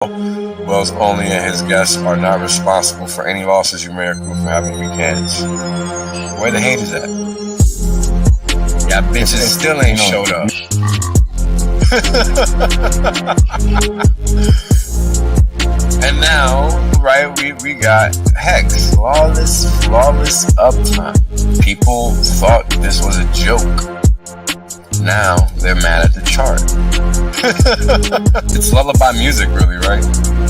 Wells only and his guests are not responsible for any losses you may accrue for having weekends. Where the haters at? Yeah, bitches still ain't showed up. And now, right, we got Hex, flawless uptime. People thought this was a joke. Now they're mad at the chart. It's lullaby music, really, right?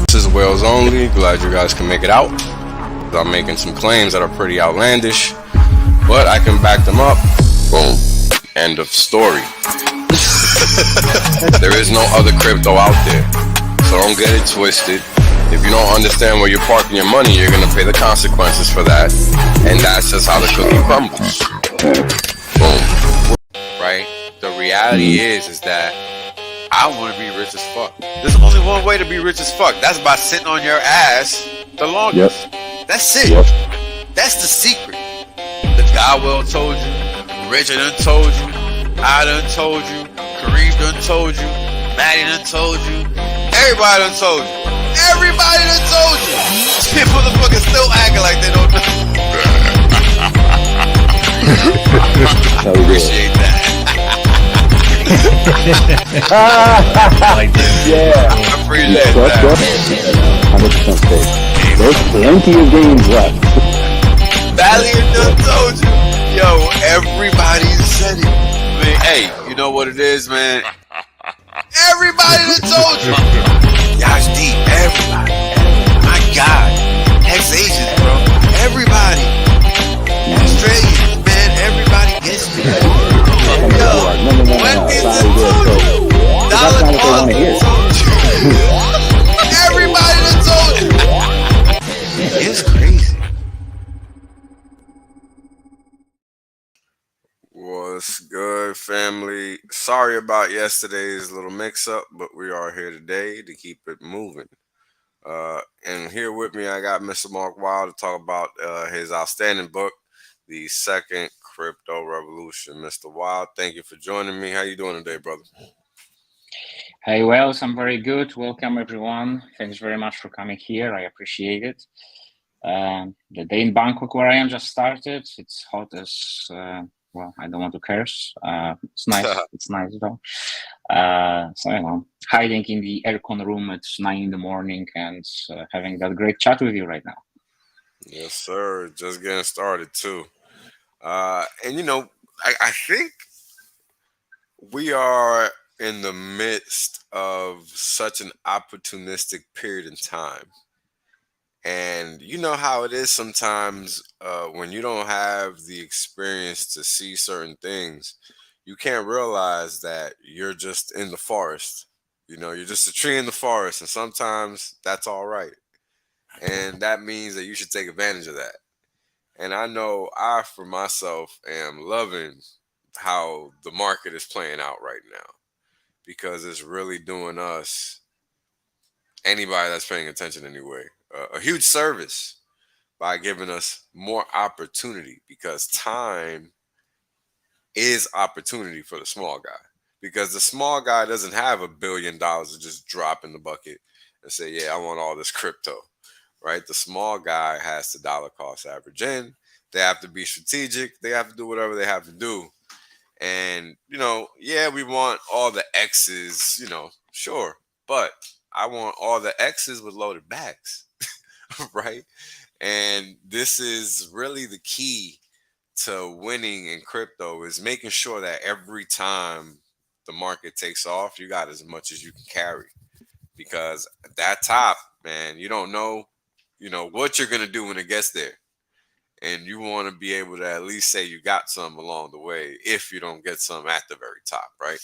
This is Wales Only. Glad you guys can make it out. I'm making some claims that are pretty outlandish, but I can back them up. Boom. End of story. There is no other crypto out there, so don't get it twisted. If you don't understand where you're parking your money, you're gonna pay the consequences for that, and that's just how the cookie crumbles. Boom. Right? The reality is that I want to be rich as fuck. There's only one way to be rich as fuck. That's by sitting on your ass the longest. Yep. That's it. Yep. That's the secret. The guy well told you. Richard done told you. I done told you. Kareem done told you. Maddie done told you. Everybody done told you. Everybody done told you. This motherfuckers still acting like they don't know. Appreciate that. Like yeah, I appreciate that. 100% safe. There's plenty of games left. Valiant done told you. Yo, everybody said it. I mean, hey, you know what it is, man? Everybody done told you. Yash deep, everybody. My God. Ex-Asians, bro. Everybody. Australians, man. Everybody gets me. Yo, Wendy's done told you. Dollar Club done told you. Everybody done told you. It's crazy. What's good, family? Sorry about yesterday's little mix-up, but we are here today to keep it moving. And here with me, I got Mr. Mark Wild to talk about his outstanding book, The Second Crypto Revolution. Mr. Wild, thank you for joining me. How you doing today, brother? Hey, Wells, I'm very good. Welcome, everyone. Thanks very much for coming here. I appreciate it. The day in Bangkok where I am just started. It's hot as, well, I don't want to curse. It's nice. It's nice, though. So, you know, hiding in the aircon room at 9 in the morning and having that great chat with you right now. Yes, sir. Just getting started, too. And, you know, I think we are in the midst of such an opportunistic period in time. And you know how it is sometimes when you don't have the experience to see certain things, you can't realize that you're just in the forest. You know, you're just a tree in the forest, and sometimes that's all right. And that means that you should take advantage of that. And I know I, for myself, am loving how the market is playing out right now because it's really doing us, anybody that's paying attention anyway, a huge service by giving us more opportunity, because time is opportunity for the small guy, because the small guy doesn't have $1 billion to just drop in the bucket and say, yeah, I want all this crypto, right? The small guy has to dollar cost average in. They have to be strategic. They have to do whatever they have to do. And, you know, yeah, we want all the X's, you know, sure. But I want all the X's with loaded bags, right? And this is really the key to winning in crypto, is making sure that every time the market takes off, you got as much as you can carry. Because at that top, man, you don't know, you know, what you're going to do when it gets there. And you want to be able to at least say you got some along the way if you don't get some at the very top, right?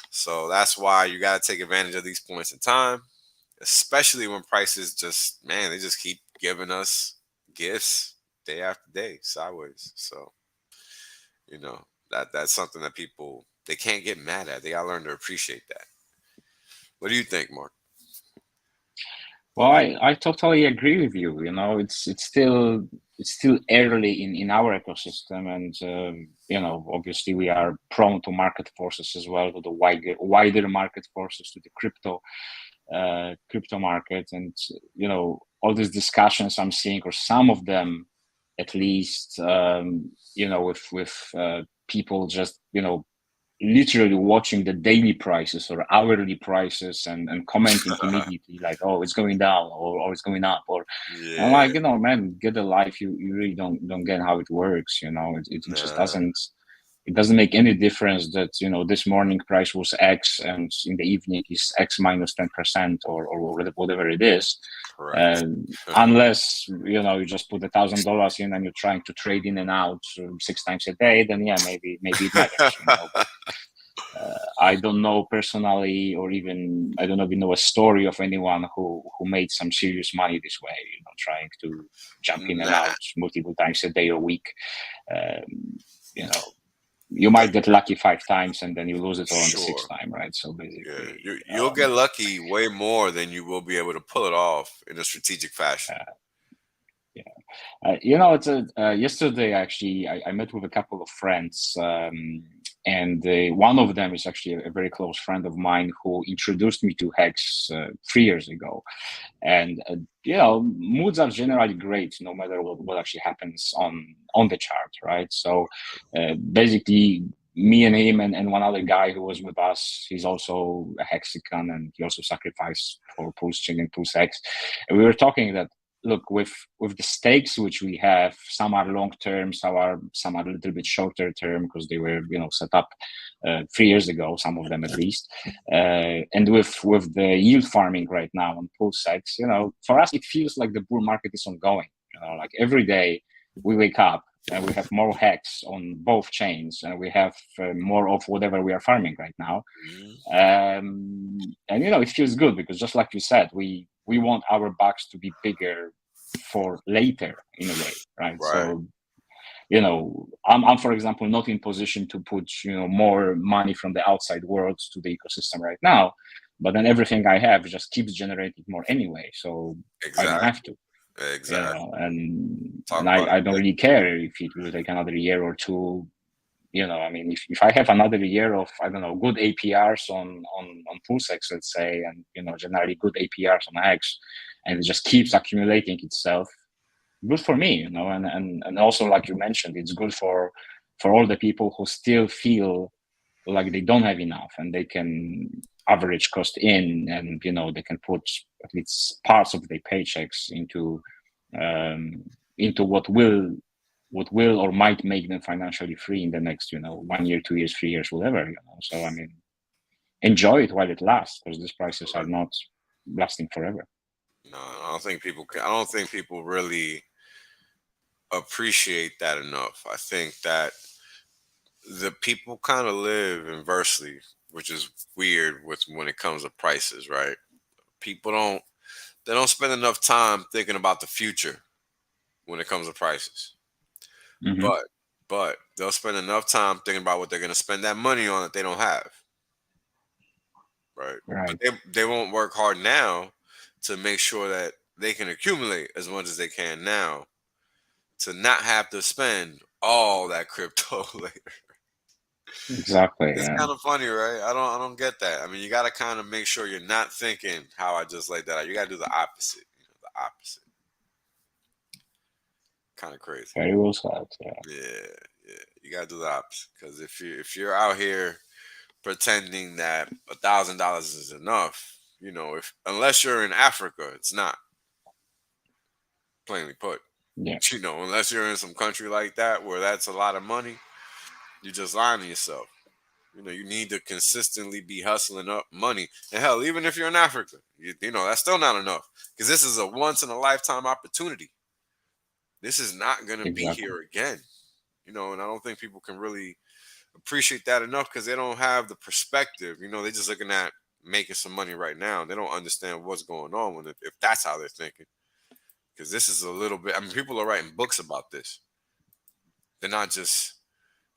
So that's why you got to take advantage of these points in time, especially when prices just, man, they just keep giving us gifts day after day, sideways. So, you know, that's something that people, they can't get mad at. They got to learn to appreciate that. What do you think, Mark? Well, I totally agree with you. You know, it's still early in our ecosystem, and you know, obviously we are prone to market forces as well, to the wider market forces, to the crypto crypto market, and all these discussions I'm seeing, or some of them at least, with people just literally watching the daily prices or hourly prices and commenting immediately like, oh, it's going down, or it's going up, or I'm Yeah, like, man, get a life. You really don't get how it works. It just nah, doesn't make any difference that this morning price was X and in the evening is X minus 10%, or whatever it is. correct. Unless you just put $1,000 in and you're trying to trade in and out 6 times a day, then yeah, maybe it matters. But I don't know personally, or even I don't even know a story of anyone who made some serious money this way. Trying to jump in and Nah, out multiple times a day or week. Um, you know, you that might get lucky 5 times and then you lose it all on the sixth sure. time, right? So Yeah, basically, you'll get lucky way more than you will be able to pull it off in a strategic fashion. uh, yeah. It's yesterday actually. I met with a couple of friends, and one of them is actually a very close friend of mine who introduced me to Hex 3 years ago. And moods are generally great no matter what actually happens on the chart, right? So basically, me and him and one other guy who was with us, he's also a Hexagon, and he also sacrificed for Pulse Chain and Pulse X. And we were talking that, look, with the stakes which we have, some are long term, some are a little bit shorter term because they were set up 3 years ago, some of them at least. And with the yield farming right now on Pulse X, for us it feels like the bull market is ongoing. Like every day we wake up and we have more hex on both chains, and we have more of whatever we are farming right now. Mhm. And it feels good because, just like you said, we want our bucks to be bigger for later in a way, right? Right. So I'm for example not in position to put more money from the outside world to the ecosystem right now, but then everything I have just keeps generating more anyway, so I don't Exactly. have to. Exactly. And Talk about I it, don't man. really care if it will take another year or two. I mean, if I have another year of, I don't know, good APRs on Pulsex, let's say, and generally good APRs on X, and it just keeps accumulating itself, good for me, and also, like you mentioned, it's good for all the people who still feel like they don't have enough, and they can average cost in, and they can put at least parts of their paychecks um, into what will or might make them financially free in the next 1 year, 2 years, 3 years, whatever. So I mean, enjoy it while it lasts, because these prices are Sure. not lasting forever. No, I don't think people can. I don't think people really appreciate that enough. I think that the people kind of live inversely, which is weird with when it comes to prices, right? People don't they don't spend enough time thinking about the future when it comes to prices. Hmm. But they'll spend enough time thinking about what they're going to spend that money on that they don't have, right? But Right. they won't work hard now to make sure that they can accumulate as much as they can now to not have to spend all that crypto later. Exactly. It's Yeah. kind of funny, right? I don't get that. I mean, you got to kind of make sure you're not thinking how I just laid that out. You got to do the opposite. The opposite. Kind of crazy. Very well said. Yeah. Yeah, yeah. You got to do the opposite because if you're out here pretending that $1,000 is enough, if unless you're in Africa, it's not. Plainly put, Yeah. unless you're in some country like that where that's a lot of money, you're just lying to yourself. You need to consistently be hustling up money. And hell, even if you're in Africa, that's still not enough because this is a once in a lifetime opportunity. This is not going to be Exactly. here again. And I don't think people can really appreciate that enough because they don't have the perspective. They're just looking at making some money right now. They don't understand what's going on if that's how they're thinking. Because this is a little bit, I mean, people are writing books about this. They're not just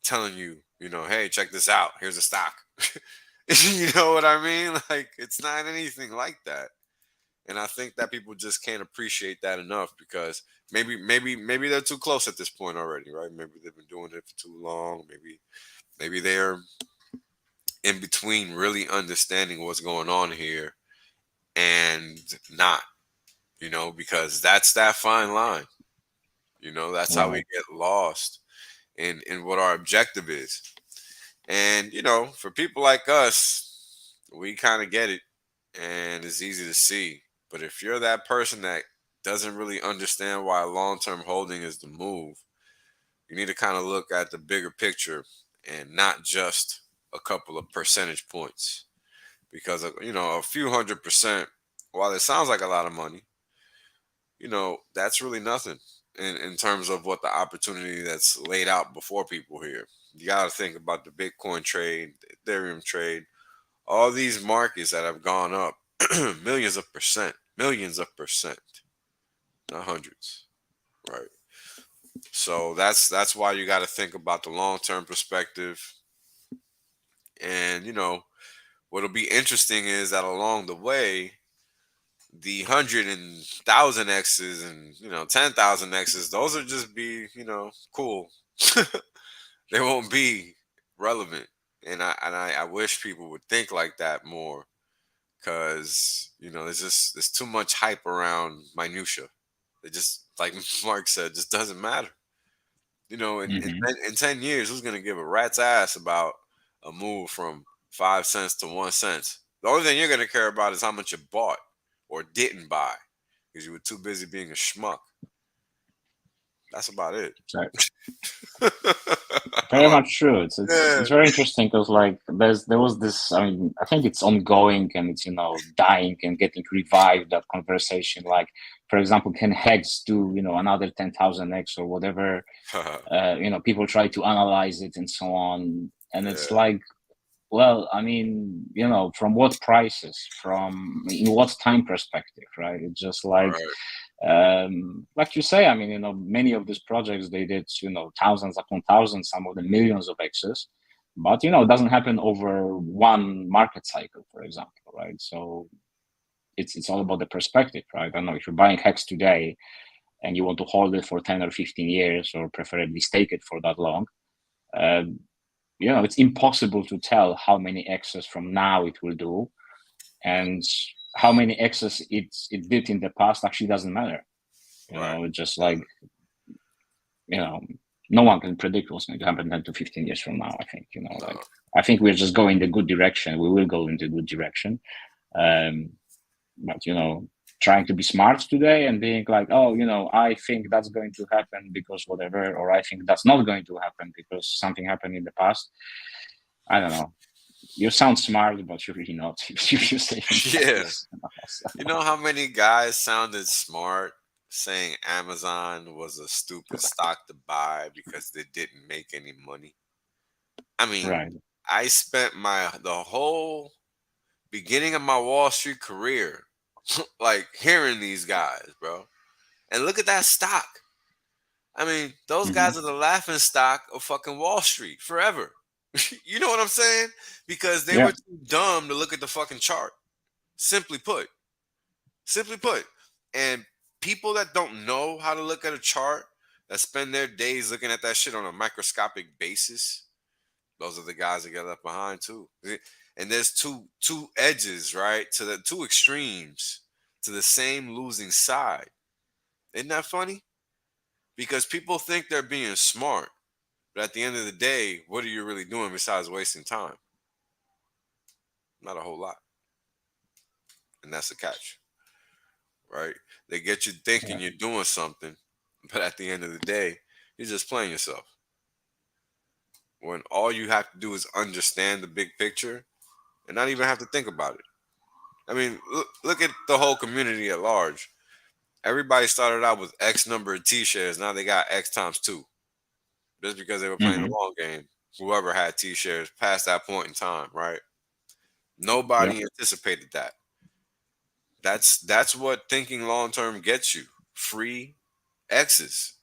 telling you, hey, check this out. Here's a stock. You know what I mean? Like it's not anything like that. And I think that people just can't appreciate that enough because maybe they're too close at this point already, right? Maybe they've been doing it for too long. Maybe they're in between really understanding what's going on here and not, because that's that fine line. That's how we Right. get lost in what our objective is. And, for people like us, we kind of get it and it's easy to see. But if you're that person that doesn't really understand why long term holding is the move, you need to kind of look at the bigger picture and not just a couple of percentage points. Because, a few 100%, while it sounds like a lot of money, that's really nothing in terms of what the opportunity that's laid out before people here. You got to think about the Bitcoin trade, the Ethereum trade, all these markets that have gone up millions of percent, not hundreds, right? So that's why you got to think about the long term perspective. And what'll be interesting is that along the way, the 100 and 1,000 X's and 10,000 X's, those will just be cool. They won't be relevant, and I wish people would think like that more, because there's too much hype around minutia. It just, like Mark said, just doesn't matter. Hmm. In 10 years, who's gonna give a rat's ass about a move from 5 cents to 1 cent? The only thing you're gonna care about is how much you bought or didn't buy because you were too busy being a schmuck. That's about it. So How very about much true. It's yeah? very interesting because like there was this. I mean, I think it's ongoing and it's dying and getting revived. That conversation, like for example, can Hex do another 10,000 X or whatever? People try to analyze it and so on, and it's Yeah, like, well, I mean, from what prices, from in what time perspective, right? It's just right. like you say, I mean, many of these projects they did, thousands upon thousands, some of the millions of X's, but it doesn't happen over one market cycle, for example, right? So it's all about the perspective, right? I don't know if you're buying Hex today and you want to hold it for 10 or 15 years, or preferably stake it for that long. Um, it's impossible to tell how many X's from now it will do, and how many X's it did in the past actually doesn't matter. Right. It's just like, Doesn't. you know, no one can predict what's going to happen 10 to 15 years from now. I think, No. I think we're just going the good direction. We will go into good direction. Um, but, trying to be smart today and being like, oh, I think that's going to happen because whatever, or I think that's not going to happen because something happened in the past. I don't know. You sound smart, but you're really not if you say things like Yeah. this. So, You know how many guys sounded smart saying Amazon was a stupid stock to buy because they didn't make any money? I mean, right. I spent the whole beginning of my Wall Street career like hearing these guys, bro. And look at that stock. I mean, those Hmm. guys are the laughing stock of fucking Wall Street forever. You know what I'm saying? Because they were Yeah. too dumb to look at the fucking chart. Simply put. Simply put. And people that don't know how to look at a chart, that spend their days looking at that shit on a microscopic basis, those are the guys that get left behind too. And there's two edges, right? To the two extremes to the same losing side. Isn't that funny? Because people think they're being smart, but at the end of the day, what are you really doing besides wasting time? Not a whole lot. And that's the catch, right? They get you thinking Yeah. you're doing something, but at the end of the day, you're just playing yourself. When all you have to do is understand the big picture and not even have to think about it. I mean, look at the whole community at large. Everybody started out with X number of T shares. Now they got X times two, just because they were playing the Hmm. long game. Whoever had T shares past that point in time, right? Yeah. Nobody anticipated that. That's what thinking long term gets you. Free X's.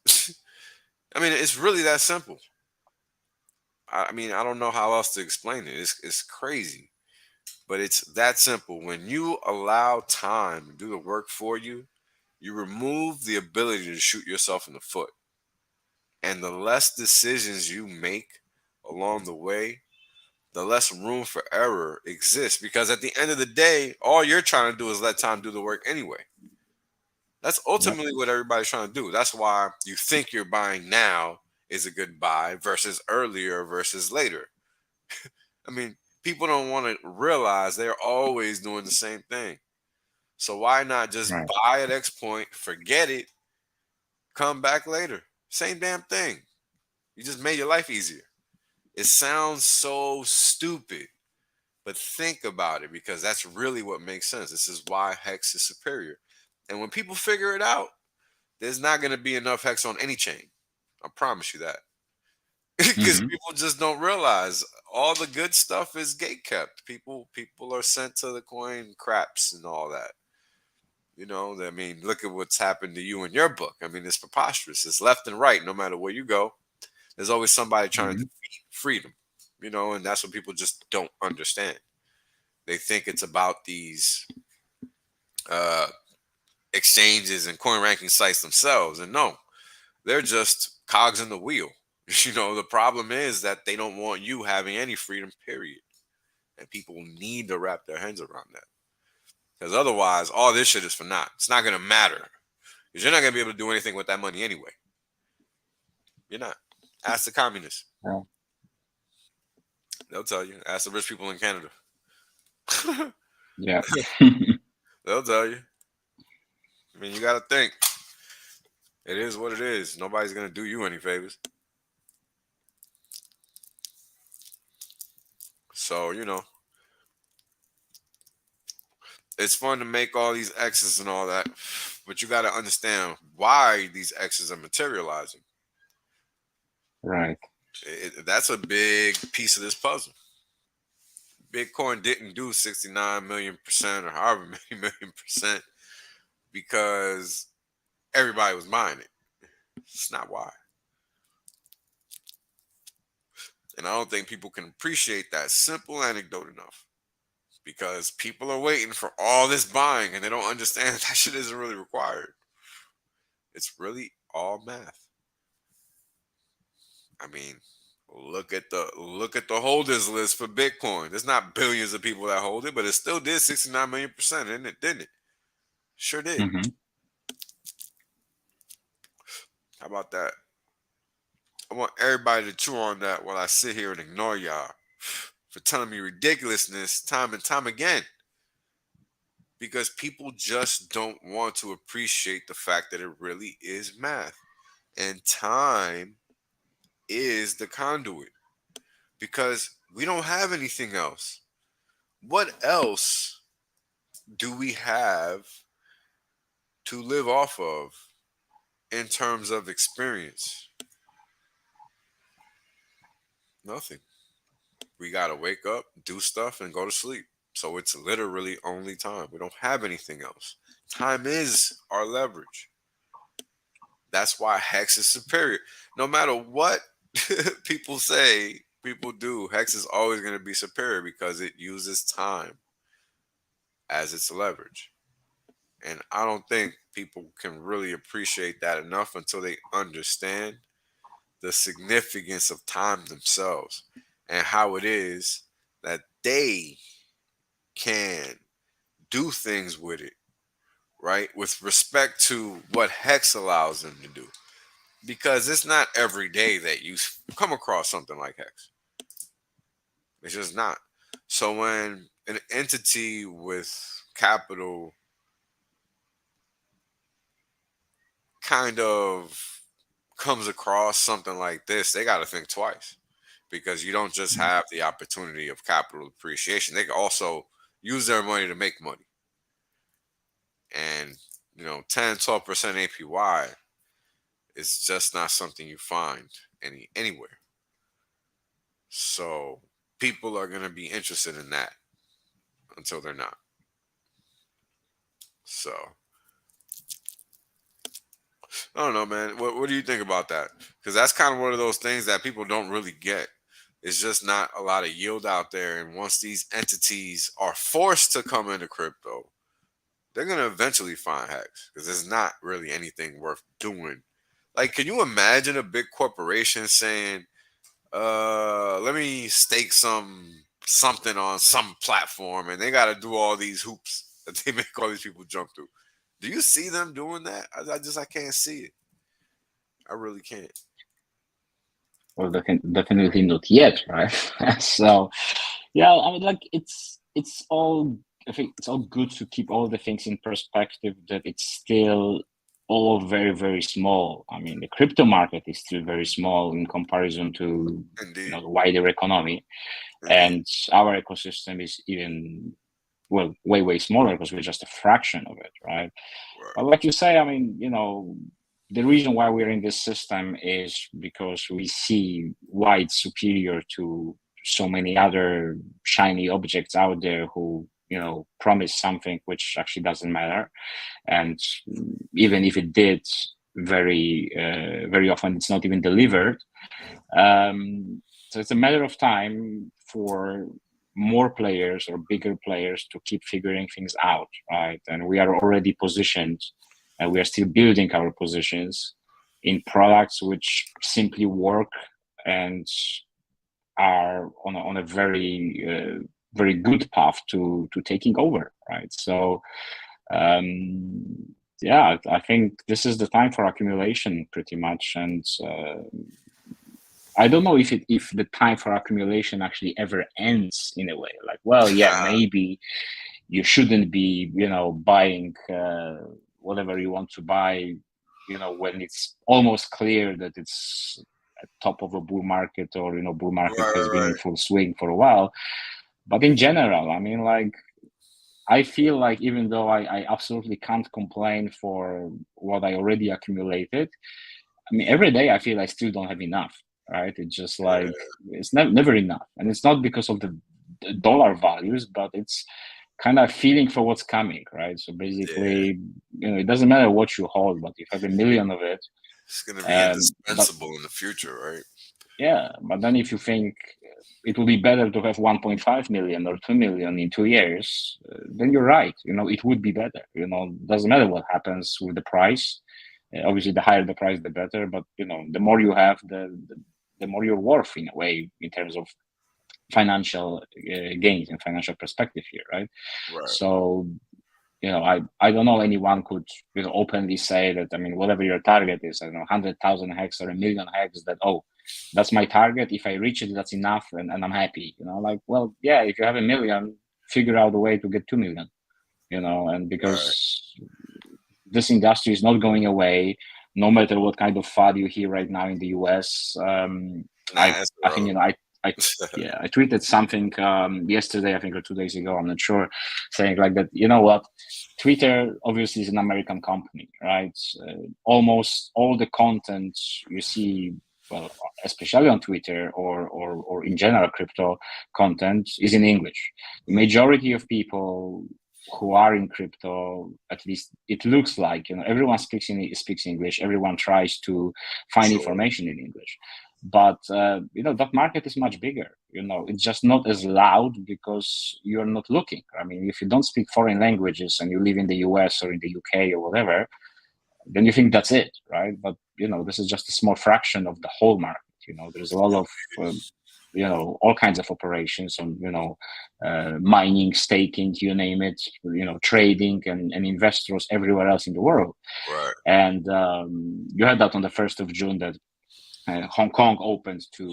I mean, it's really that simple. I mean, I don't know how else to explain it. It's crazy, but it's that simple. When you allow time to do the work for you, you remove the ability to shoot yourself in the foot. And the less decisions you make along the way, the less room for error exists, because at the end of the day, all you're trying to do is let time do the work anyway. That's Yep. ultimately what everybody's trying to do. That's why you think you're buying now is a good buy versus earlier versus later. I mean, people don't want to realize they're always doing the same thing. So why not just Right. buy at X point, forget it, come back later? Same damn thing. You just made your life easier. It sounds so stupid, but think about it, because that's really what makes sense. This is why Hex is superior. And when people figure it out, there's not going to be enough Hex on any chain. I promise you that. Because Hmm. people just don't realize all the good stuff is gate kept. People are sent to the coin craps and all that. I mean, look at what's happened to you in your book. I mean, it's preposterous. It's left and right. No matter where you go, there's always somebody trying to Hmm. defeat freedom. And that's what people just don't understand. They think it's about these uh, exchanges and coin ranking sites themselves, and no, they're just cogs in the wheel. The problem is that they don't want you having any freedom, period. And people need to wrap their heads around that. Because otherwise, all this shit is for naught. It's not going to matter. Because you're not going to be able to do anything with that money anyway. You're not. Ask the communists. Well, They'll tell you. Ask the rich people in Canada. yeah. They'll tell you. I mean, you got to think. It is what it is. Nobody's going to do you any favors. So, it's fun to make all these X's and all that. But you got to understand why these X's are materializing. Right. That's a big piece of this puzzle. Bitcoin didn't do 69 million% or however many million% because everybody was buying it. It's not why. And I don't think people can appreciate that simple anecdote enough, because people are waiting for all this buying and they don't understand that shit isn't really required. It's really all math. I mean, look at the holders list for Bitcoin. There's not billions of people that hold it, but it still did 69 million%, didn't it? Sure did. Hmm. How about that? I want everybody to chew on that while I sit here and ignore y'all for telling me ridiculousness time and time again. Because people just don't want to appreciate the fact that it really is math. And time is the conduit. Because we don't have anything else. What else do we have to live off of in terms of experience? Nothing. We got to wake up, do stuff, and go to sleep. So it's literally only time. We don't have anything else. Time is our leverage. That's why Hex is superior. No matter what people say, people do, Hex is always going to be superior because it uses time as its leverage. And I don't think people can really appreciate that enough until they understand the significance of time themselves and how it is that they can do things with it, right? With respect to what Hex allows them to do. Because it's not every day that you come across something like Hex. It's just not. So when an entity with capital kind of comes across something like this, they got to think twice, because you don't just have the opportunity of capital appreciation. They can also use their money to make money. And, 10, 12% APY is just not something you find anywhere. So people are going to be interested in that until they're not. So I don't know, man. What do you think about that? Because that's kind of one of those things that people don't really get. It's just not a lot of yield out there. And once these entities are forced to come into crypto, they're going to eventually find hacks, because there's not really anything worth doing. Like, can you imagine a big corporation saying, let me stake some something on some platform, and they got to do all these hoops that they make all these people jump through. Do you see them doing that? I can't see it. I really can't. Well, definitely not yet, right? So, yeah, I mean, like it's all. I think it's all good to keep all the things in perspective. That it's still all very very small. I mean, the crypto market is still very small in comparison to Indeed, the wider economy, indeed. and our ecosystem is even well way way smaller because we're just a fraction of it, right? Right. But like you say, I mean, the reason why we're in this system is because we see why it's superior to so many other shiny objects out there who, promise something which actually doesn't matter. And even if it did, very often it's not even delivered. So it's a matter of time for more players or bigger players to keep figuring things out, right? And we are already positioned, and we are still building our positions in products which simply work and are on a very good path to taking over, right? So yeah, I think this is the time for accumulation, pretty much, and I don't know if the time for accumulation actually ever ends in a way. Like, well, yeah, maybe you shouldn't be, buying whatever you want to buy, when it's almost clear that it's at top of a bull market, or bull market Right, has been right, in full swing for a while. But in general, I mean, like, I feel like even though I absolutely can't complain for what I already accumulated, I mean, every day I feel I still don't have enough, right? It's just like yeah, it's never enough, and it's not because of the dollar values, but it's kind of feeling for what's coming, right? So yeah. basically, it doesn't matter what you hold, but you have a million of it. It's gonna be But indispensable in the future, right? yeah, but then if you think it would be better to have 1.5 million or 2 million in 2 years, then you're right. It would be better. Doesn't matter what happens with the price. Obviously, the higher the price, the better. But the more you have, the more you're worth in a way in terms of financial gains and financial perspective here, right? Right. So I don't know anyone could openly say that. I mean, whatever your target is, I don't know, 100,000 hex or a million hex. That that's my target. If I reach it, that's enough, and I'm happy. Like, well, yeah, if you have a million, figure out a way to get 2 million. And Right. because this industry is not going away, no matter what kind of fad you hear right now in the US. I Nah, it's I think irrelevant. I yeah, I tweeted something yesterday, I think, or 2 days ago. I'm not sure, saying like that. You know what? Twitter obviously is an American company, right? Almost all the content you see, well, especially on Twitter or in general crypto content, is in English. The majority of people who are in crypto, at least it looks like, everyone speaks English. Everyone tries to find Sure. information in English, but that market is much bigger. It's just not as loud because you're not looking. I mean, if you don't speak foreign languages and you live in the US or in the UK or whatever, then you think that's it, right? But this is just a small fraction of the whole market. There's a lot of all kinds of operations on mining, staking, you name it, trading, and investors everywhere else in the world. Right. And you had that on the 1st of June, that Hong Kong opened to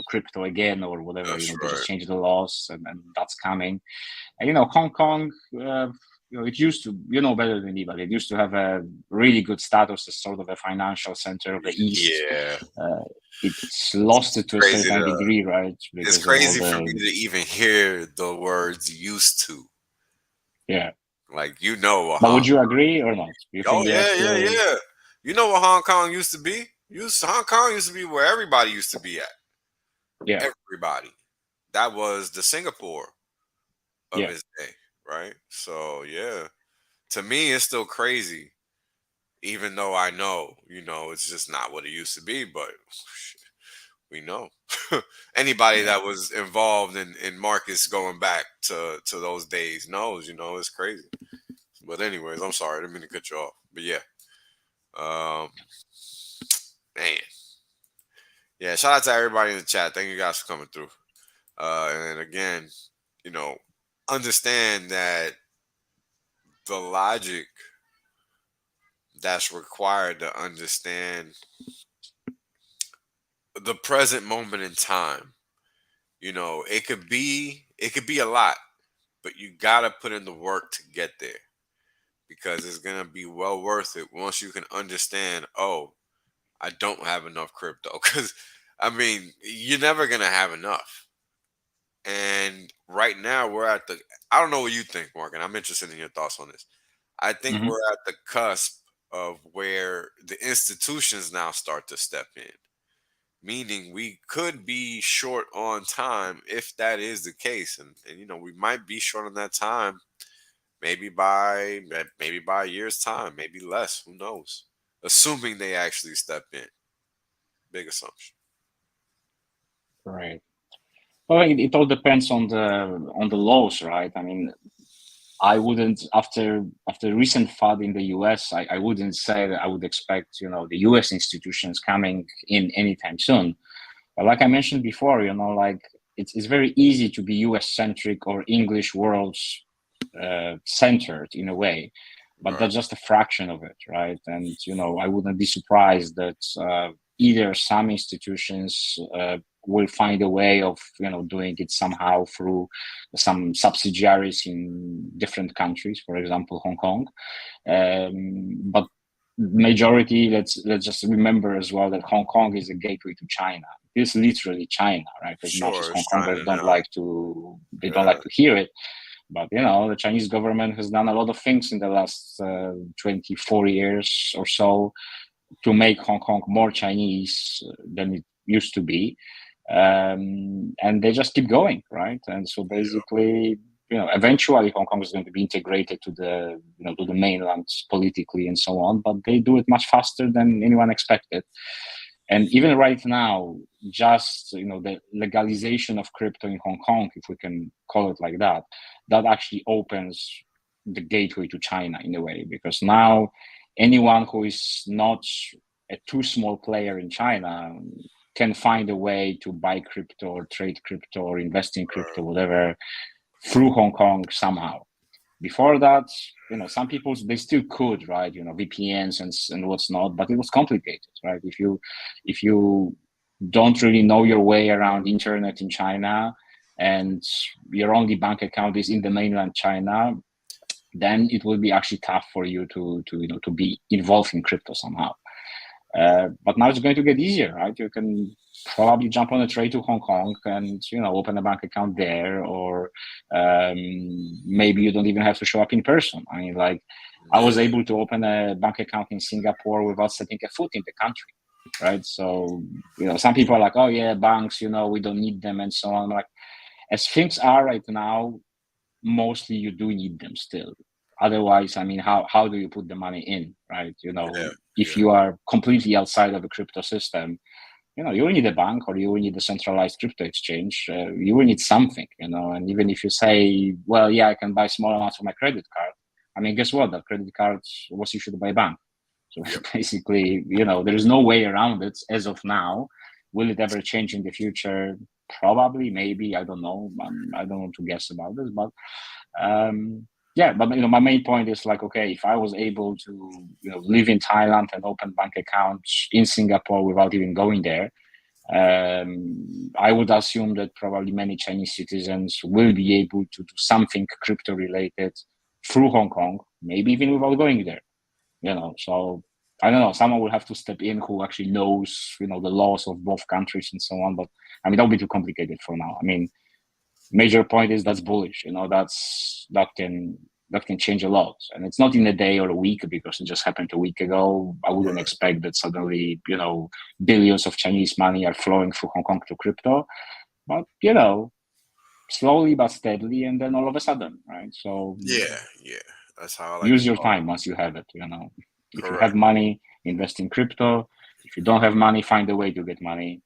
crypto again, or whatever. That's They just right. changed the laws, and that's coming. And Hong Kong, it used to, better than anybody. It used to have a really good status as sort of a financial center of the East. Yeah. Uh, it's lost It's it to a crazy certain to degree, right? it's Because of all crazy for me the to even hear the words used to. yeah. Like But would you agree or not? Do you Oh think they are yeah, yeah, still yeah. You know what Hong Kong used to be? Hong Kong used to be where everybody used to be at. yeah, Everybody. That was the Singapore of yeah. his day, right? So yeah. To me it's still crazy. Even though I know, it's just not what it used to be, but we know. Anybody Yeah. that was involved in markets going back to those days knows, it's crazy. But anyways, I'm sorry, I didn't mean to cut you off. But yeah. Um man. Yeah, shout out to everybody in the chat. Thank you guys for coming through. And again, you know, understand that the logic that's required to understand the present moment in time. It could be a lot, but you gotta put in the work to get there because it's gonna be well worth it once you can understand. Oh, I don't have enough crypto because I mean you're never gonna have enough. And right now we're at the. I don't know what you think, Mark, and I'm interested in your thoughts on this. I think Mhm. we're at the cusp of where the institutions now start to step in, meaning we could be short on time if that is the case, and we might be short on that time maybe by a year's time, maybe less, who knows, assuming they actually step in. Big assumption. Right. Well, it all depends on the laws, right? I mean, I wouldn't after recent FUD in the US, I wouldn't say that I would expect the US institutions coming in anytime soon. But like I mentioned before, like it's very easy to be US centric or English worlds centered in a way, but Right. that's just a fraction of it, right? And I wouldn't be surprised that either some institutions will find a way of doing it somehow through some subsidiaries in different countries, for example, Hong Kong. But majority, let's just remember as well that Hong Kong is a gateway to China. It's literally China, right? As much as Sure, Hong it's Kongers China now. don't Yeah. like to hear it, but the Chinese government has done a lot of things in the last 24 years or so to make Hong Kong more Chinese than it used to be, and they just keep going, right? And so Yeah. basically, eventually Hong Kong is going to be integrated to the to the mainland politically and so on, but they do it much faster than anyone expected. And even right now, just the legalization of crypto in Hong Kong, if we can call it like that, that actually opens the gateway to China in a way, because now anyone who is not a too small player in China can find a way to buy crypto or trade crypto or invest in crypto, whatever, through Hong Kong somehow. Before that, some people they still could, right? VPNs and what's not, but it was complicated, right? If you don't really know your way around internet in China, and your only bank account is in the mainland China, then it will be actually tough for you to be involved in crypto somehow. But now it's going to get easier, right? You can probably jump on a train to Hong Kong and open a bank account there, or maybe you don't even have to show up in person. I mean, like I was Yeah. able to open a bank account in Singapore without setting a foot in the country, right? So some people are like, oh yeah, banks, we don't need them and so on. Like as things are right now, mostly you do need them still. Otherwise, I mean, how do you put the money in, right? Yeah. If Yeah. you are completely outside of the crypto system, you will need a bank, or you will need a centralized crypto exchange. You will need something, and even if you say, well, yeah, I can buy small amounts for my credit card. I mean, guess what? That credit card was issued by a bank. So Yep. basically, there is no way around it as of now. Will it ever change in the future? Probably, maybe. I don't know. I don't want to guess about this, but yeah. But my main point is like, okay, if I was able to live in Thailand and open bank accounts in Singapore without even going there, I would assume that probably many Chinese citizens will be able to do something crypto related through Hong Kong, maybe even without going there. So I don't know, someone will have to step in who actually knows the laws of both countries and so on. But I mean, that'll be too complicated for now. I mean, major point is that's bullish. That can change a lot, and it's not in a day or a week, because it just happened a week ago. I wouldn't Right. expect that suddenly billions of Chinese money are flowing through Hong Kong to crypto, but slowly but steadily, and then all of a sudden, right? So Yeah. Yeah. That's how I like to use your call time once you have it. it. If you have Correct. money, invest in crypto. If you don't have money, find a way to get money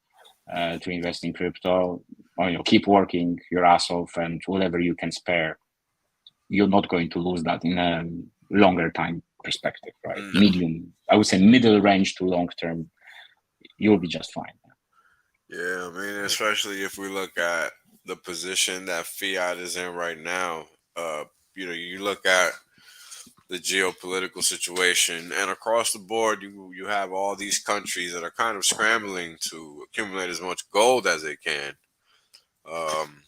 to invest in crypto. Or, keep working your ass off, and whatever you can spare, you're not going to lose that in a longer time perspective, right? No. Medium, I would say middle range to long term, you'll be just fine. Yeah. I mean, especially if we look at the position that fiat is in right now. You look at the geopolitical situation, and across the board, you have all these countries that are kind of scrambling to accumulate as much gold as they can, um,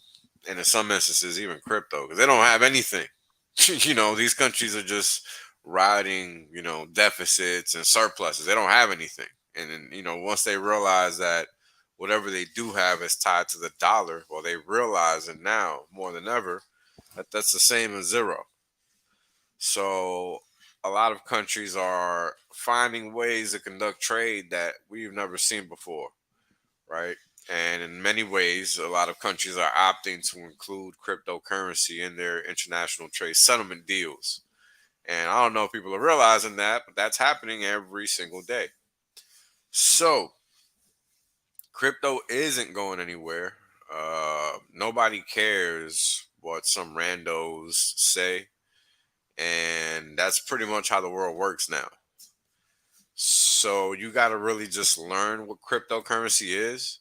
and in some instances, even crypto, because they don't have anything. These countries are just riding, deficits and surpluses. They don't have anything, and then once they realize that whatever they do have is tied to the dollar, well, they realize it now more than ever that that's the same as zero. So a lot of countries are finding ways to conduct trade that we've never seen before, right? And in many ways, a lot of countries are opting to include cryptocurrency in their international trade settlement deals. And I don't know if people are realizing that, but that's happening every single day. So crypto isn't going anywhere. Nobody cares what some randos say. And that's pretty much how the world works now. So you got to really just learn what cryptocurrency is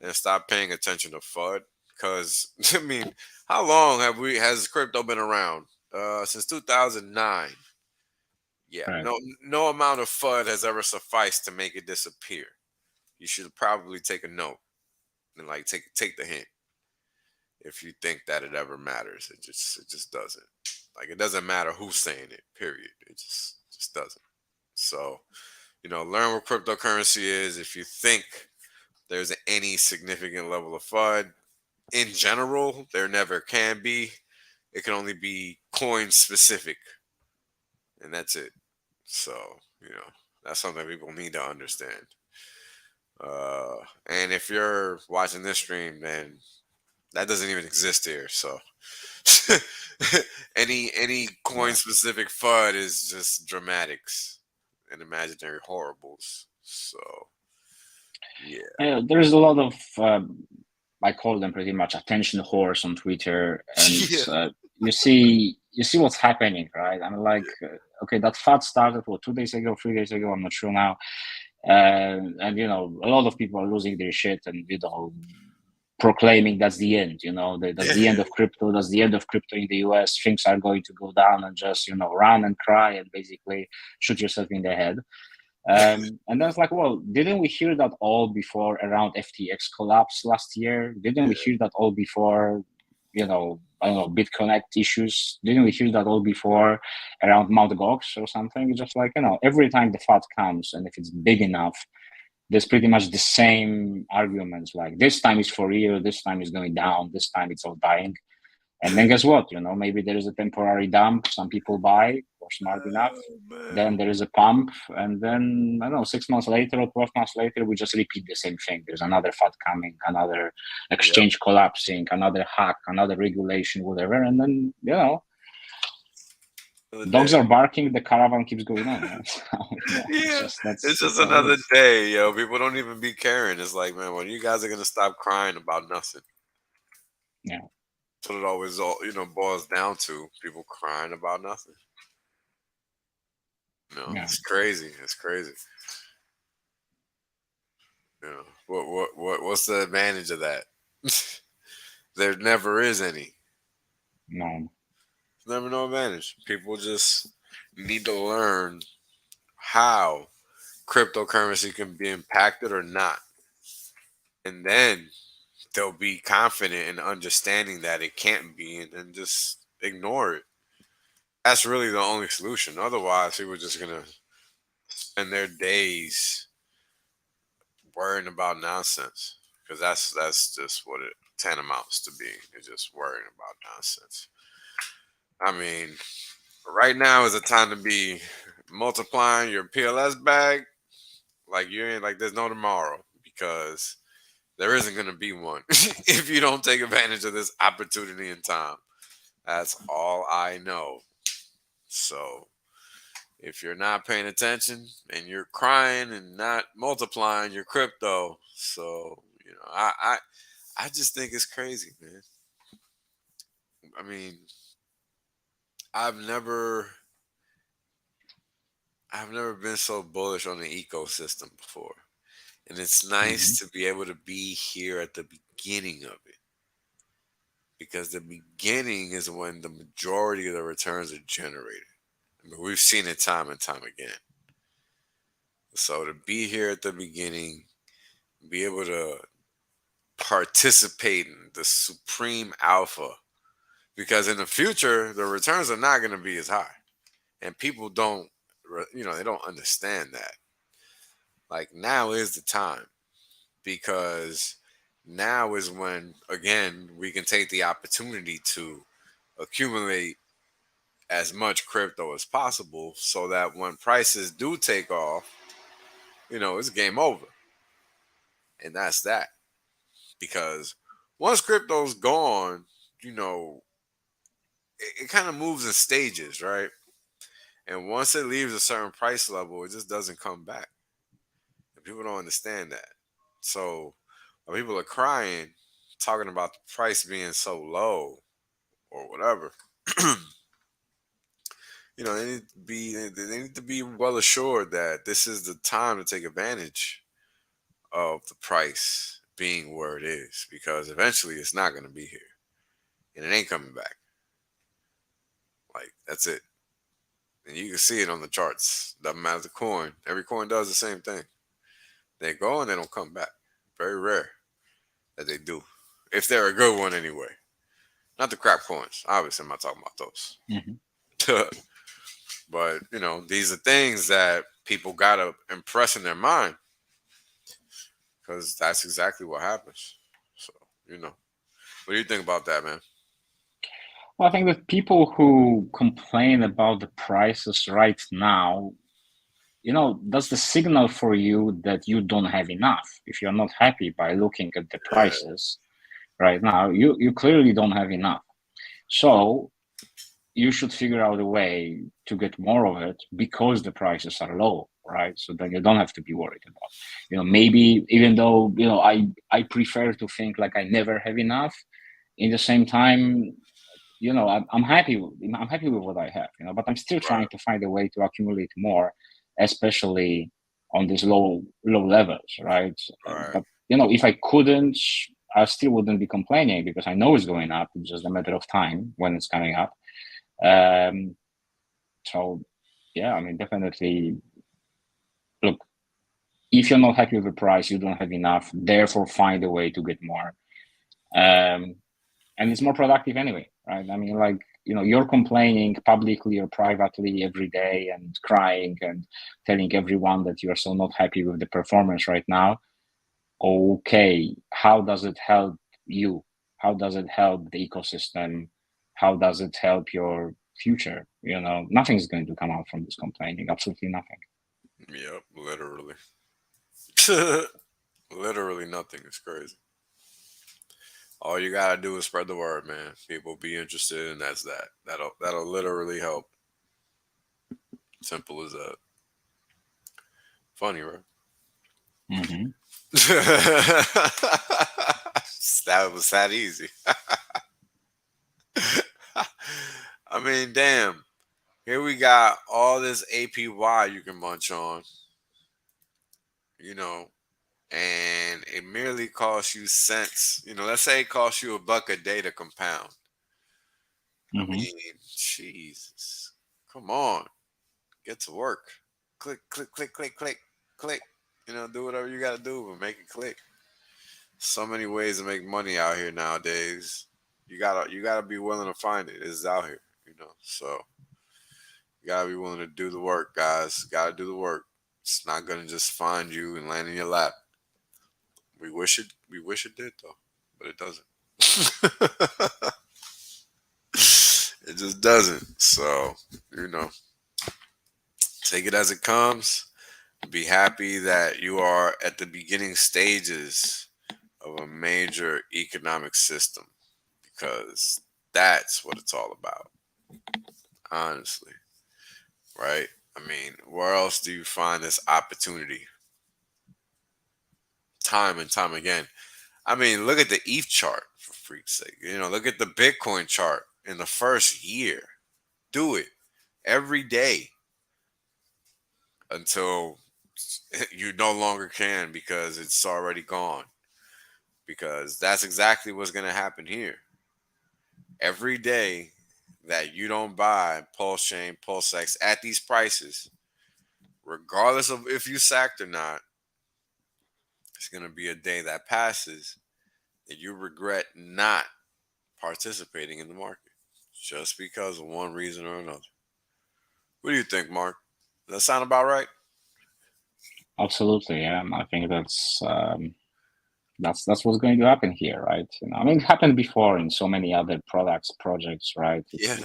and stop paying attention to FUD. Because I mean, how long has crypto been around? Since 2009. Yeah, Right. no amount of FUD has ever sufficed to make it disappear. You should probably take a note and like take the hint if you think that it ever matters. It just doesn't. Like it doesn't matter who's saying it. Period. It just doesn't. So learn what cryptocurrency is. If you think there's any significant level of FUD, in general, there never can be. It can only be coin specific, and that's it. So, that's something people need to understand. Uh, and if you're watching this stream, then that doesn't even exist here. So, any coin Yeah. specific FUD is just dramatics and imaginary horribles. So, yeah. There's a lot of I call them pretty much attention whores on Twitter, and Yeah. you see what's happening, right? I'm like, okay, that fad started 2 days ago, 3 days ago, I'm not sure now, and a lot of people are losing their shit and proclaiming that's the end. That's the end of crypto. That's the end of crypto in the US. Things are going to go down, and just run and cry and basically shoot yourself in the head. And then it's like, well, didn't we hear that all before around FTX collapse last year? Didn't we hear that all before, I don't know, BitConnect issues? Didn't we hear that all before around Mt. Gox or something? It's just like, every time the FUD comes, and if it's big enough, there's pretty much the same arguments. Like, this time is for real, this time is going down, this time it's all dying. And then guess what? Maybe there is a temporary dump. Some people buy or smart enough. Oh man. Then there is a pump, and then I don't know, 6 months later or 12 months later, we just repeat the same thing. There's another fad coming, another Yep. exchange collapsing, another hack, another regulation, whatever. And then Another dogs day. are barking, the caravan keeps going on. Right? So, it's Yeah. just It's just that's how it another is. day, yo. People don't even be caring. It's like, man, when you guys are gonna stop crying about nothing? Yeah, That's what it always all boils down to. People crying about nothing. yeah, It's crazy. It's crazy. What's the advantage of that? There never is any. no, There's never no advantage. People just need to learn how cryptocurrency can be impacted or not. And then they'll be confident in understanding that it can't be and then just ignore it. That's really the only solution. Otherwise, people are just gonna spend their days worrying about nonsense. Because that's just what it tantamounts to be. It's just worrying about nonsense. I mean, right now is a time to be multiplying your PLS bag like you ain't like there's no tomorrow because there isn't gonna be one if you don't take advantage of this opportunity in time. That's all I know. So if you're not paying attention and you're crying and not multiplying your crypto, so I just think it's crazy, man. I mean, I've never I've never been so bullish on the ecosystem before. And it's nice hmm to be able to be here at the beginning of it. because the beginning is when the majority of the returns are generated. I mean, we've seen it time and time again. So to be here at the beginning, be able to participate in the supreme alpha, because in the future the returns are not going to be as high, and people don't, they don't understand that. Like, now is the time, because now is when, again, we can take the opportunity to accumulate as much crypto as possible, so that when prices do take off, it's game over. And that's that. Because once crypto's gone, you know, it kind of moves in stages, right? And once it leaves a certain price level, it just doesn't come back. And people don't understand that. So when people are crying, talking about the price being so low or whatever, they need to be well assured that this is the time to take advantage of the price being where it is, because eventually it's not going to be here and it ain't coming back. Like, that's it. And you can see it on the charts. Doesn't matter the coin. Every coin does the same thing. They go and they don't come back. Very rare that they do, if they're a good one anyway. Not the crap coins. Obviously, I'm not talking about those. Hmm. But these are things that people gotta impress in their mind, because that's exactly what happens. So, what do you think about that, man? Well, I think that people who complain about the prices right now, that's the signal for you that you don't have enough. If you're not happy by looking at the Yeah, prices right now, you clearly don't have enough. So you should figure out a way to get more of it because the prices are low, right? So then you don't have to be worried about, maybe, even though, I prefer to think like I never have enough. In the same time, I'm happy with what I have, but I'm still trying right, to find a way to accumulate more, especially on these low levels, right? right, But if I couldn't, I still wouldn't be complaining because I know it's going up. It's just a matter of time when it's coming up. um, so yeah, I mean, definitely, look, if you're not happy with the price, you don't have enough, therefore find a way to get more. um, and it's more productive anyway, right? I mean, like, you're complaining publicly or privately every day and crying and telling everyone that you're so not happy with the performance right now. Okay, how does it help you? How does it help the ecosystem? How does it help your future? Nothing's going to come out from this complaining, absolutely nothing. yep, literally. Literally nothing. Is crazy. All you gotta do is spread the word, man. People be interested, and that's that. That'll literally help. Simple as that. Funny, right? Hmm. That was that easy. I mean, damn. Here we got all this APY you can munch on, you know, and it merely costs you cents. Let's say it costs you $1 a day to compound. I Hmm. mean, Jesus. Come on. Get to work. Click, click, click, click, click, click. Do whatever you gotta do, but make it click. So many ways to make money out here nowadays. You gotta be willing to find it. It's out here, So you gotta be willing to do the work, guys. Gotta do the work. It's not gonna just find you and land in your lap. We wish it did though, but it doesn't. It just doesn't. So, you know, take it as it comes. Be happy that you are at the beginning stages of a major economic system, because that's what it's all about, honestly, right? I mean, where else do you find this opportunity time and time again? I mean, look at the ETH chart, for freak's sake. Look at the Bitcoin chart in the first year. Do it every day until you no longer can, because it's already gone. Because that's exactly what's going to happen here. Every day that you don't buy Pulse Chain, Pulse X at these prices, regardless of if you sacked or not, it's going to be a day that passes that you regret not participating in the market just because of one reason or another. What do you think, Mark? Does that sound about right? Absolutely, yeah. I think that's what's going to happen here, right? I mean, it happened before in so many other products, projects, right? Yeah,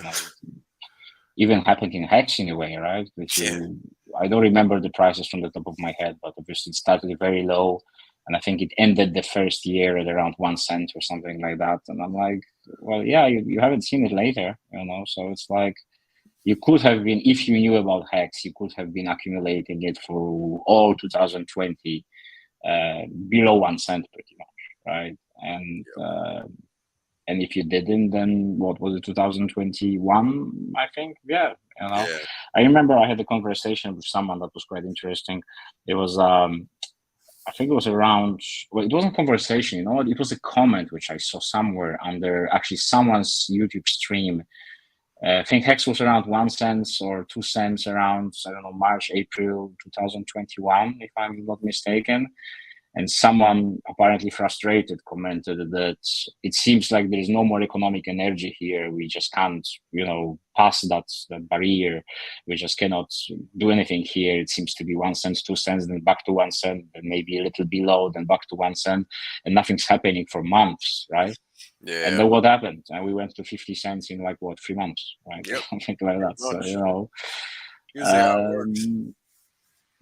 Even happened in Hex in a way, right? That yeah, I don't remember the prices from the top of my head, but obviously it started very low, and I think it ended the first year at around 1 cent or something like that. And I'm like, well, yeah, you haven't seen it later, So it's like you could have been, if you knew about Hex, you could have been accumulating it for all 2020 below 1 cent, pretty much, right? And if you didn't, then what was it, 2021? I think, yeah. yeah. I remember I had a conversation with someone that was quite interesting. It was, I think it was around. Well, it wasn't conversation. It was a comment which I saw somewhere under actually someone's YouTube stream. I think Hex was around 1 cent or 2 cents around, I don't know, March, April 2021, if I'm not mistaken. And someone apparently frustrated commented that it seems like there is no more economic energy here. We just can't, pass that barrier. We just cannot do anything here. It seems to be 1 cent, 2 cents, then back to 1 cent, then maybe a little below, then back to 1 cent, and nothing's happening for months, right? And Yeah. then what happened? And we went to 50 cents in like what, 3 months, right? Yep. Something like Pretty that. So, much. Usually how it works. um,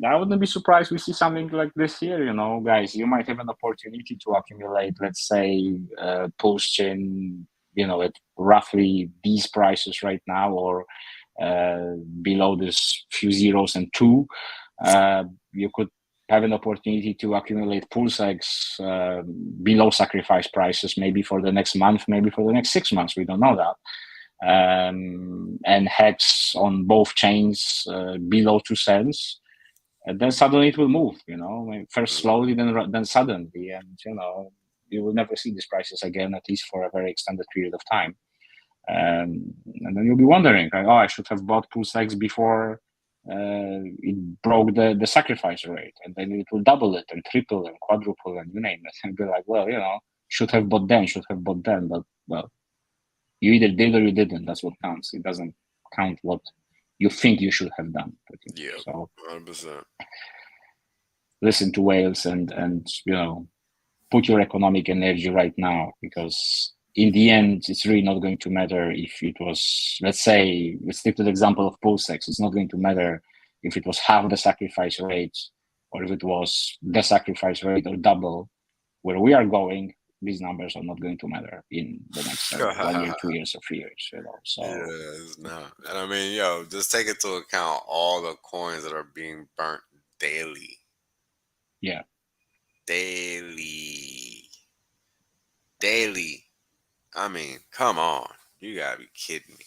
I wouldn't be surprised we see something like this here, guys. You might have an opportunity to accumulate, let's say, post chain, at roughly these prices right now, or below this few zeros and two. You could have an opportunity to accumulate pulse eggs below sacrifice prices, maybe for the next month, maybe for the next 6 months. We don't know that. And hex on both chains below 2 cents, and then suddenly it will move. I mean, first Mhm. slowly, then suddenly, and you will never see these prices again, at least for a very extended period of time. And then you'll be wondering, like, oh, I should have bought pulse X before it broke the sacrifice rate, and then it will double it and triple and quadruple and you name it, and be like, well, should have bought then, but well, you either did or you didn't. That's what counts. It doesn't count what you think you should have done, pretty much. Yep. So 100%. listen to whales and put your economic energy right now, because in the end it's really not going to matter if it was, let's say, let's stick to the example of pulsex. It's not going to matter if it was half the sacrifice rate or if it was the sacrifice rate or double. Where we are going, these numbers are not going to matter in the next, I don't know, 1 year, 2 years, or 3 years, Yeah, so it's not. And I mean, yo, just take into account all the coins that are being burnt daily. yeah. Daily. Daily. I mean, come on. You gotta be kidding me.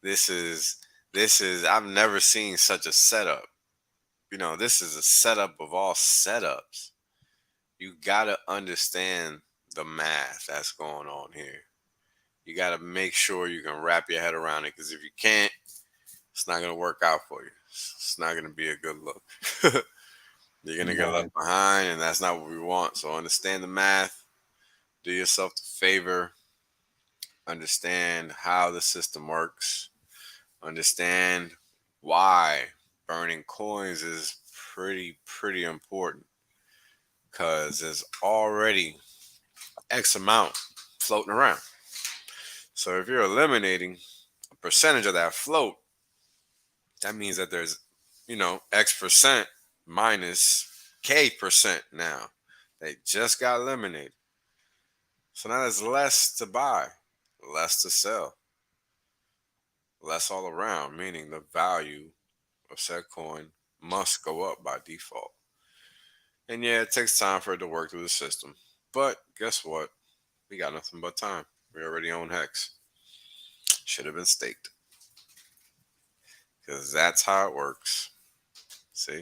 This is I've never seen such a setup. This is a setup of all setups. You gotta understand the math that's going on here. You gotta make sure you can wrap your head around it, because if you can't, it's not gonna work out for you. It's not gonna be a good look. You're gonna get left Right. behind, and that's not what we want. So understand the math. Do yourself the favor. Understand how the system works. Understand why burning coins is pretty important, because there's already X amount floating around. So if you're eliminating a percentage of that float, that means that there's, X percent minus K percent now. They just got eliminated. So now there's less to buy, less to sell, less all around, meaning the value of said coin must go up by default. And yeah, it takes time for it to work through the system. But guess what? We got nothing but time. We already own Hex. Should have been staked. Because that's how it works. See?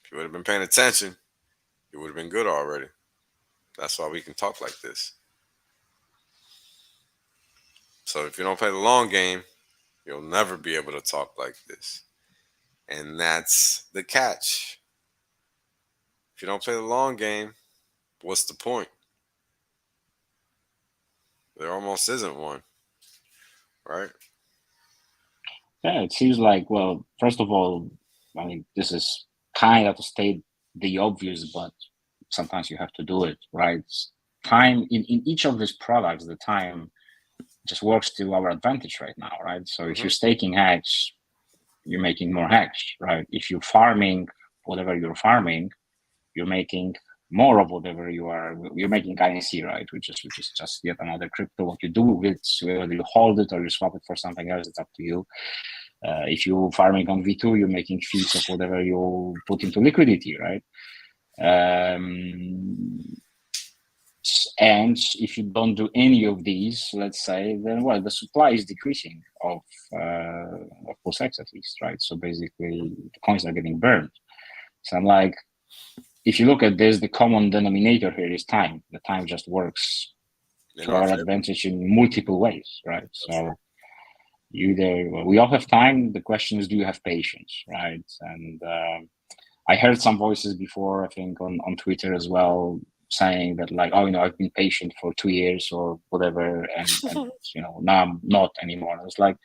If you would have been paying attention, you would have been good already. That's why we can talk like this. So if you don't play the long game, you'll never be able to talk like this. And that's the catch. If you don't play the long game, what's the point? There almost isn't one, right? Yeah, it seems like, well, first of all, I mean, this is kind of to state the obvious, but sometimes you have to do it, right? Time in each of these products, the time just works to our advantage right now, right? So if Hmm. you're staking hedge, you're making more hedge, right? If you're farming whatever you're farming, you're making more of whatever you're making INC, right? Which is just yet another crypto. What you do with it, whether you hold it or you swap it for something else, it's up to you. If you're farming on V2, you're making fees of whatever you put into liquidity, right? Um, and if you don't do any of these, let's say, then well, the supply is decreasing of POSX at least, right? So basically, the coins are getting burned. So I'm like, if you look at this, the common denominator here is time. The time just works In to our our favor. advantage in multiple ways, right? That's right. So you either well, we all have time. The question is, do you have patience, right? And I heard some voices before, I think on Twitter as well, saying that like, oh, I've been patient for 2 years or whatever, and now I'm not anymore. And I was like,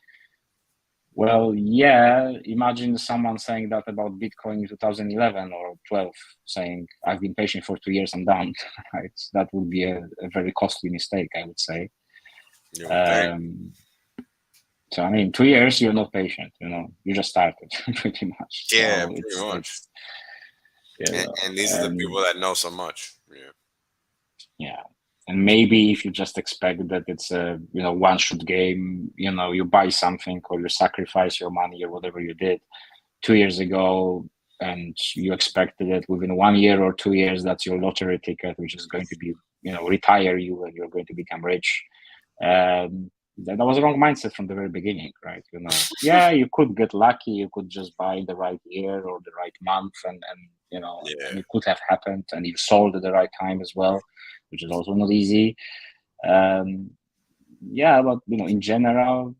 well, yeah. Imagine someone saying that about Bitcoin in 2011 or 12, saying I've been patient for 2 years, I'm done. Right? That would be a very costly mistake, I would say. You would think. Um, so I mean, 2 years, you're not patient. You just started pretty much. Yeah, So pretty it's much. it's you And know, these are the and people that know so much. Yeah. yeah. And maybe if you just expect that it's a one shoot game, you buy something or you sacrifice your money or whatever you did 2 years ago, and you expected it within 1 year or 2 years, that's your lottery ticket, which is going to be retire you and you're going to become rich. That was a wrong mindset from the very beginning, right? Yeah, you could get lucky, you could just buy the right year or the right month, and Yeah. it could have happened, and you sold at the right time as well, which is also not easy. um, yeah, but in general,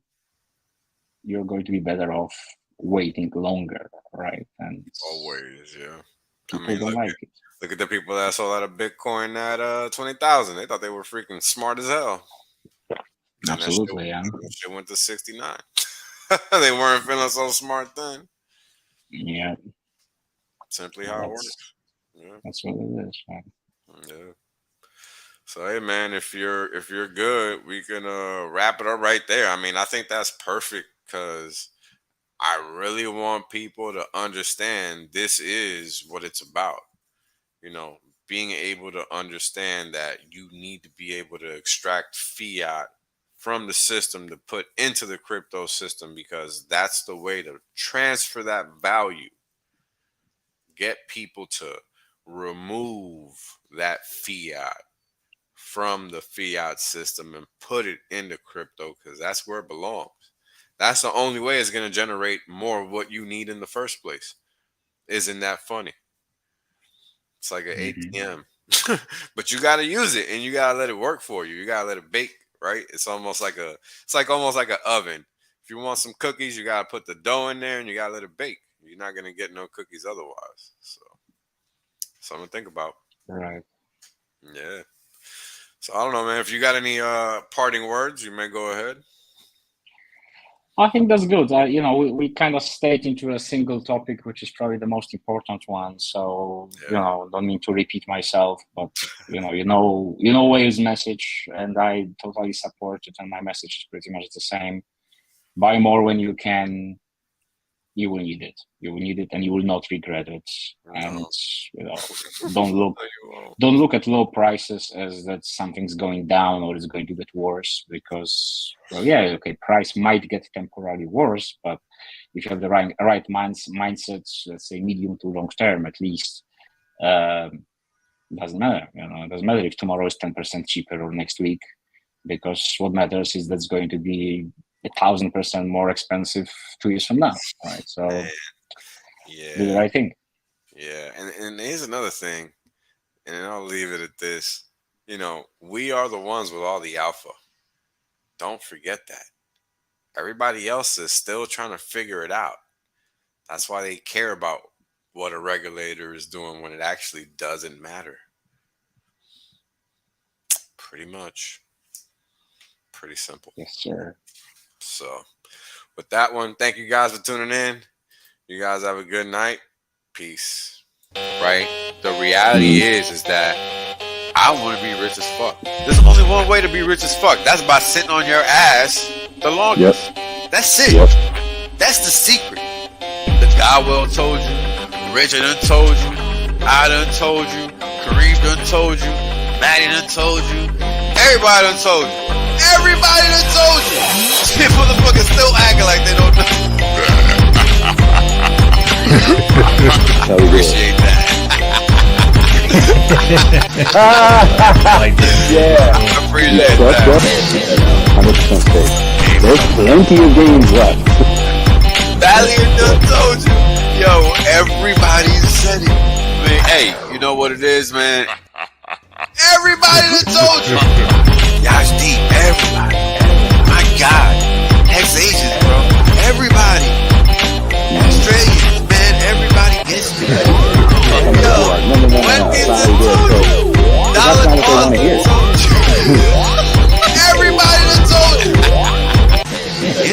you're going to be better off waiting longer, right? And Always. Yeah. I people mean, don't like it. look at the people that sold out of Bitcoin at 20,000. They thought they were freaking smart as hell. Then Absolutely, yeah. that shit went to 69. They weren't feeling so smart then. Yeah, Simply how it that's works. Yeah. that's what it is, right? Yeah. So hey man, if you're good, we can wrap it up right there. I mean, I think that's perfect because I really want people to understand this is what it's about. You know, being able to understand that you need to be able to extract fiat from the system to put into the crypto system because that's the way to transfer that value. Get people to remove that fiat from the fiat system and put it into crypto because that's where it belongs. That's the only way it's going to generate more of what you need in the first place. Isn't that funny? It's like an Mm-hmm. ATM, but you got to use it and you got to let it work for you. You got to let it bake, right? It's like almost like an oven. If you want some cookies, you got to put the dough in there and you got to let it bake. You're not going to get no cookies otherwise. So, something to think about. Right. Yeah. So I don't know, man. If you got any parting words, you may go ahead. I think that's good. We kind of stayed into a single topic, which is probably the most important one. So, Yeah. don't need to repeat myself, but you know Wave's message, and I totally support it. And my message is pretty much the same. Buy more when you can. You will need it. You will need it, and you will not regret it. And No. don't look No, you won't. don't look at low prices as that something's going down or it's going to get worse, because well, yeah, okay, price might get temporarily worse, but if you have the right mindsets, let's say medium to long term at least, um, doesn't matter. It doesn't matter if tomorrow is 10% cheaper or next week, because what matters is that's going to be 1,000% more expensive 2 years from now, right? So Man. do the Yeah. right thing. Yeah. And here's another thing, and I'll leave it at this. We are the ones with all the alpha. Don't forget that. Everybody else is still trying to figure it out. That's why they care about what a regulator is doing when it actually doesn't matter. Pretty much. Pretty simple. Yes, sir. So, with that one, thank you guys for tuning in. You guys have a good night. Peace. Right? The reality is that I want to be rich as fuck. There's only one way to be rich as fuck. That's by sitting on your ass the longest. Yep. That's it. Yep. That's the secret. The guy well told you. Richard done told you. I done told you. Kareem done told you. Maddie done told you. Everybody done told you. Everybody done told you. Shit, motherfuckers still acting like they don't know. Appreciate that. Like this. Yeah. I appreciate Trust that. us. 100% safe. There's plenty of games left. Valiant done told you. Yo, everybody said it. Man, hey, you know what it is, man? Everybody done told you.